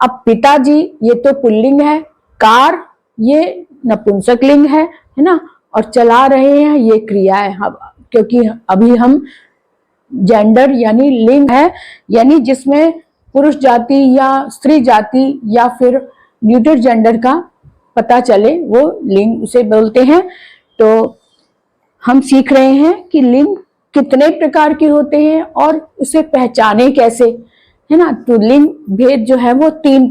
अब पिताजी ये तो पुल्लिंग है, कार ये नपुंसक लिंग है ना, और चला रहे हैं ये क्रिया है। क्योंकि अभी हम जेंडर यानी लिंग है, यानी जिसमें पुरुष जाति या स्त्री जाति या फिर न्यूटर जेंडर का पता चले वो लिंग उसे बोलते हैं। तो हम सीख रहे हैं कि लिंग कितने प्रकार के होते हैं और उसे पहचाने कैसे, है ना। तो लिंग भेद जो है वो तीन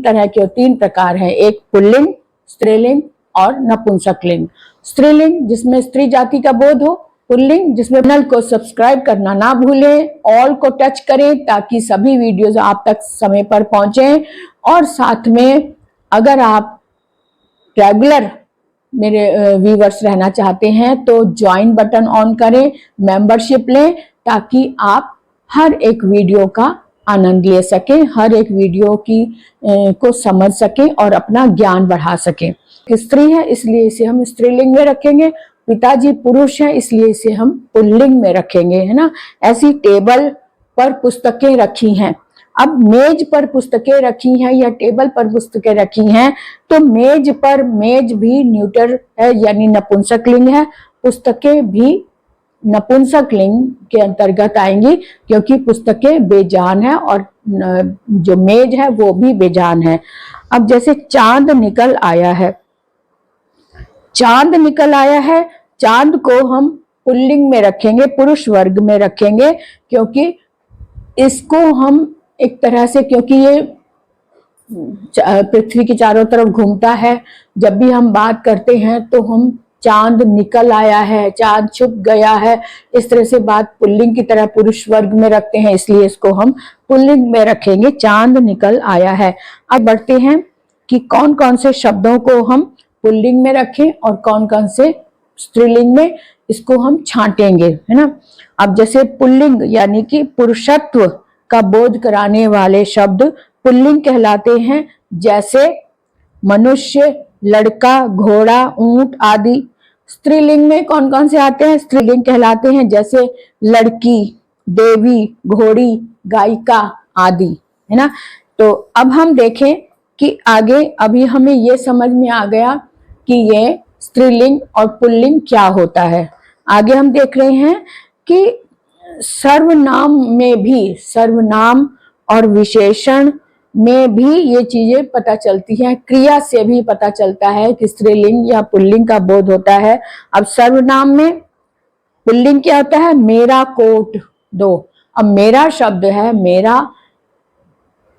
प्रकार है, एक पुल्लिंग, स्त्रीलिंग और नपुंसक लिंग। स्त्रीलिंग जिसमें स्त्री जाति का बोध हो, पुल्लिंग जिसमें चैनल को सब्सक्राइब करना ना भूलें, ऑल को टच करें ताकि सभी वीडियोस आप तक समय पर पहुंचे, और साथ में अगर आप रेगुलर मेरे व्यूवर्स रहना चाहते हैं तो ज्वाइन बटन ऑन करें, मेंबरशिप लें ताकि आप हर एक वीडियो का आनंद ले सकें, हर एक वीडियो की को समझ सकें और अपना ज्ञान बढ़ा सकें। स्त्री है इसलिए इसे हम स्त्रीलिंग में रखेंगे, पिताजी पुरुष है इसलिए इसे हम पुल्लिंग में रखेंगे, है ना। ऐसी टेबल पर पुस्तकें रखी हैं, अब मेज पर पुस्तकें रखी हैं या टेबल पर पुस्तकें रखी हैं, तो मेज पर, मेज भी न्यूटर है यानी नपुंसक लिंग है, पुस्तकें भी नपुंसक लिंग के अंतर्गत आएंगी क्योंकि पुस्तकें बेजान है और जो मेज है वो भी बेजान है। अब जैसे चांद निकल आया है, चांद निकल आया है, चांद को हम पुल्लिंग में रखेंगे, पुरुष वर्ग में रखेंगे, क्योंकि इसको हम एक तरह से, क्योंकि ये पृथ्वी के चारों तरफ घूमता है, जब भी हम बात करते हैं तो हम चांद निकल आया है, चांद छुप गया है, इस तरह से बात पुल्लिंग की तरह पुरुष वर्ग में रखते हैं, इसलिए इसको हम पुल्लिंग में रखेंगे, चांद निकल आया है। अब बढ़ते हैं कि कौन कौन से शब्दों को हम पुल्लिंग में रखें और कौन कौन से स्त्रीलिंग में, इसको हम छांटेंगे, है ना। अब जैसे पुल्लिंग यानी कि पुरुषत्व का बोध कराने वाले शब्द पुल्लिंग कहलाते हैं, जैसे मनुष्य, लड़का, घोड़ा, ऊंट आदि। स्त्रीलिंग में कौन कौन से आते हैं? स्त्रीलिंग कहलाते हैं जैसे लड़की, देवी, घोड़ी, गायिका आदि, है ना। तो अब हम देखें कि आगे, अभी हमें ये समझ में आ गया कि ये स्त्रीलिंग और पुल्लिंग क्या होता है। आगे हम देख रहे हैं कि सर्वनाम में भी, सर्वनाम और विशेषण में भी ये चीजें पता चलती हैं, क्रिया से भी पता चलता है कि स्त्रीलिंग या पुल्लिंग का बोध होता है। अब सर्वनाम में पुल्लिंग क्या होता है? मेरा कोट दो। अब मेरा शब्द है, मेरा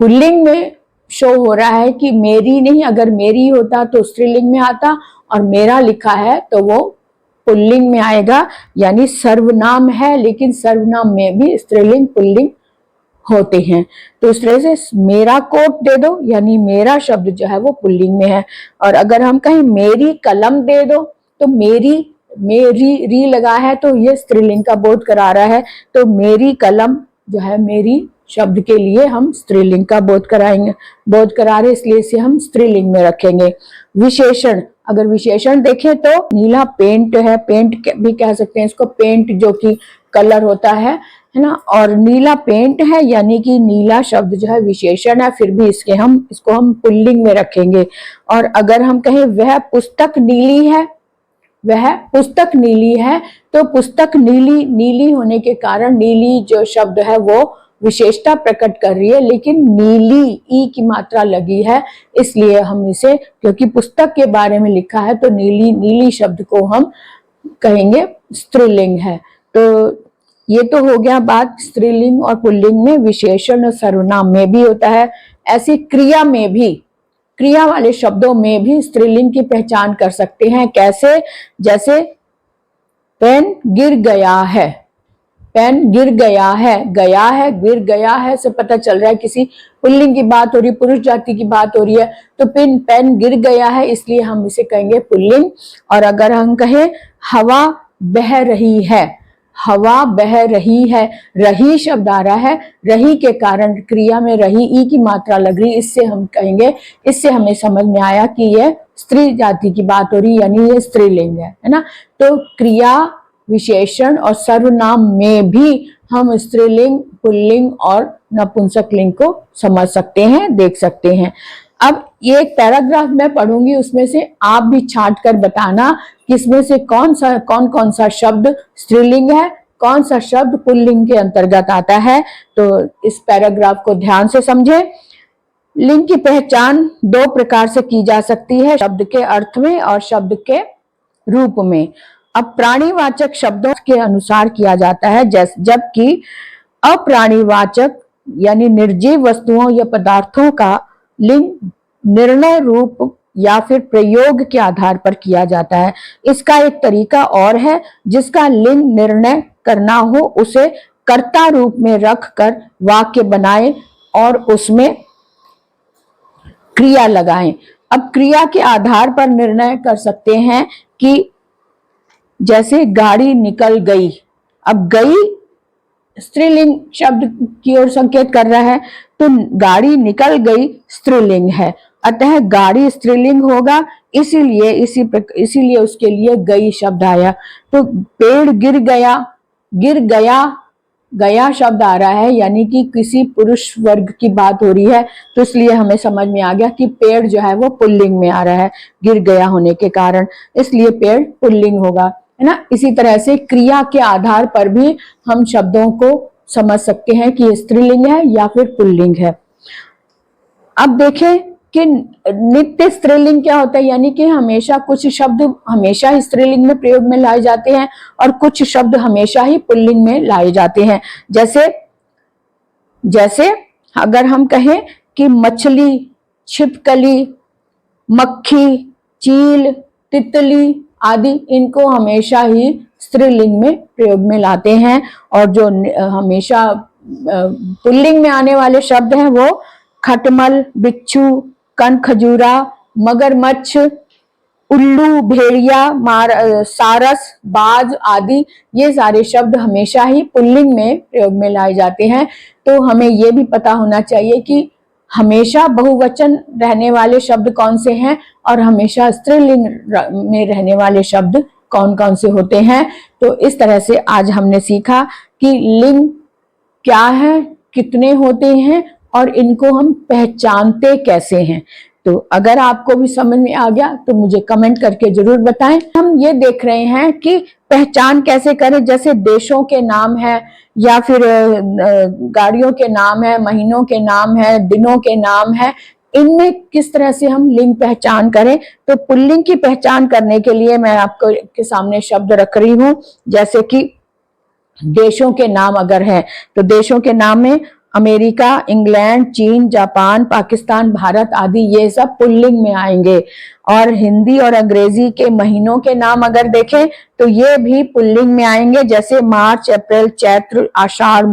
पुल्लिंग में शो हो रहा है कि मेरी नहीं, अगर मेरी होता तो स्त्रीलिंग में आता, और मेरा लिखा है तो वो पुल्लिंग में आएगा, यानी सर्वनाम है, लेकिन सर्वनाम में भी स्त्रीलिंग पुल्लिंग होते हैं। तो इस तरह से मेरा कोट दे दो, यानी मेरा शब्द जो है वो पुल्लिंग में है। और अगर हम कहें मेरी कलम दे दो, तो मेरी री लगा है तो ये स्त्रीलिंग का बोध करा रहा है, तो मेरी कलम जो है, मेरी शब्द के लिए हम स्त्रीलिंग का बोध कराएंगे, बोध करा रहे, इसलिए इसे हम स्त्रीलिंग में रखेंगे। विशेषण, अगर विशेषण देखें तो नीला पेंट है, पेंट भी कह सकते हैं इसको, पेंट जो कि कलर होता है ना, और नीला पेंट है, यानी कि नीला शब्द जो है विशेषण है, फिर भी इसको हम पुल्लिंग में रखेंगे। और अगर हम कहें वह पुस्तक नीली है, वह पुस्तक नीली है, तो पुस्तक नीली, नीली होने के कारण नीली जो शब्द है वो विशेषता प्रकट कर रही है, लेकिन नीली ई की मात्रा लगी है, इसलिए हम इसे, क्योंकि पुस्तक के बारे में लिखा है, तो नीली, नीली शब्द को हम कहेंगे स्त्रीलिंग है। तो ये तो हो गया बात स्त्रीलिंग और पुल्लिंग में। विशेषण और सर्वनाम में भी होता है, ऐसी क्रिया में भी, क्रिया वाले शब्दों में भी स्त्रीलिंग की पहचान कर सकते हैं। कैसे? जैसे पेन गिर गया है, पेन गिर गया है, गया है, गिर गया है से पता चल रहा है किसी पुल्लिंग की बात हो रही है, पुरुष जाति की बात हो रही है, तो पेन गिर गया है, इसलिए हम इसे कहेंगे पुल्लिंग। और अगर हम कहें हवा बह रही है, हवा बह रही है, रही शब्द आ रहा है, रही के कारण क्रिया में रही ई की मात्रा लग रही, इससे हम कहेंगे, इससे हमें समझ में आया कि यह स्त्री जाति की बात हो रही, यानी ये स्त्रीलिंग है ना। तो क्रिया, विशेषण और सर्वनाम में भी हम स्त्रीलिंग, पुल्लिंग और नपुंसकलिंग को समझ सकते हैं, देख सकते हैं। अब ये एक पैराग्राफ मैं पढ़ूंगी, उसमें से आप भी छांट कर बताना कि इसमें से कौन कौन सा शब्द स्त्रीलिंग है, कौन सा शब्द पुल्लिंग के अंतर्गत आता है। तो इस पैराग्राफ को ध्यान से समझें। लिंग की पहचान दो प्रकार से की जा सकती है, शब्द के अर्थ में और शब्द के रूप में। अब प्राणीवाचक शब्दों के अनुसार किया जाता है, जबकि अप्राणीवाचक यानी निर्जीव वस्तुओं या पदार्थों का लिंग निर्णय रूप या फिर प्रयोग के आधार पर किया जाता है। इसका एक तरीका और है, जिसका लिंग निर्णय करना हो उसे कर्ता रूप में रखकर वाक्य बनाएं और उसमें क्रिया लगाएं। अब क्रिया के आधार पर निर्णय कर सकते हैं कि जैसे गाड़ी निकल गई, अब गई स्त्रीलिंग शब्द की ओर संकेत कर रहा है, तो गाड़ी निकल गई स्त्रीलिंग है, अतः गाड़ी स्त्रीलिंग होगा, इसीलिए उसके लिए गई शब्द आया। तो पेड़ गिर गया, गिर गया, गया शब्द आ रहा है, यानी कि किसी पुरुष वर्ग की बात हो रही है, तो इसलिए हमें समझ में आ गया कि पेड़ जो है वो पुल्लिंग में आ रहा है, गिर गया होने के कारण, इसलिए पेड़ पुल्लिंग होगा, है ना। इसी तरह से क्रिया के आधार पर भी हम शब्दों को समझ सकते हैं कि स्त्रीलिंग है या फिर पुल्लिंग है। अब देखें कि नित्य स्त्रीलिंग क्या होता है, यानी कि हमेशा कुछ शब्द हमेशा ही स्त्रीलिंग में प्रयोग में लाए जाते हैं और कुछ शब्द हमेशा ही पुल्लिंग में लाए जाते हैं। जैसे अगर हम कहें कि मछली, छिपकली, मक्खी, चील, तितली आदि, इनको हमेशा ही स्त्रीलिंग में प्रयोग में लाते हैं। और जो हमेशा पुल्लिंग में आने वाले शब्द हैं वो खटमल, बिच्छू, कनखजूरा, मगरमच्छ, उल्लू, भेड़िया, सारस, बाज आदि, ये सारे शब्द हमेशा ही पुल्लिंग में प्रयोग में लाए जाते हैं। तो हमें ये भी पता होना चाहिए कि हमेशा बहुवचन रहने वाले शब्द कौन से हैं और हमेशा स्त्रीलिंग में रहने वाले शब्द कौन कौन से होते हैं। तो इस तरह से आज हमने सीखा कि लिंग क्या है, कितने होते हैं और इनको हम पहचानते कैसे हैं। तो अगर आपको भी समझ में आ गया तो मुझे कमेंट करके जरूर बताएं। हम ये देख रहे हैं कि पहचान कैसे करें, जैसे देशों के नाम है या फिर गाड़ियों के नाम है, महीनों के नाम है, दिनों के नाम है, इनमें किस तरह से हम लिंग पहचान करें। तो पुल्लिंग की पहचान करने के लिए मैं आपको के सामने शब्द रख रही हूं, जैसे कि देशों के नाम अगर है तो देशों के नाम में अमेरिका, इंग्लैंड, चीन, जापान, पाकिस्तान, भारत आदि, ये सब पुल्लिंग में आएंगे। और हिंदी और अंग्रेजी के महीनों के नाम अगर देखें तो ये भी पुल्लिंग में आएंगे, जैसे मार्च, अप्रैल, चैत्र, आषाढ़,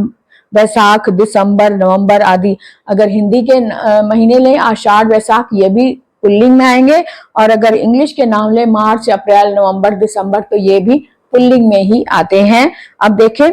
वैशाख, दिसंबर, नवंबर आदि। अगर हिंदी के महीने लें आषाढ़, वैशाख, ये भी पुल्लिंग में आएंगे। और अगर इंग्लिश के नाम लें मार्च, अप्रैल, नवंबर, दिसंबर, तो ये भी पुल्लिंग में ही आते हैं। अब देखें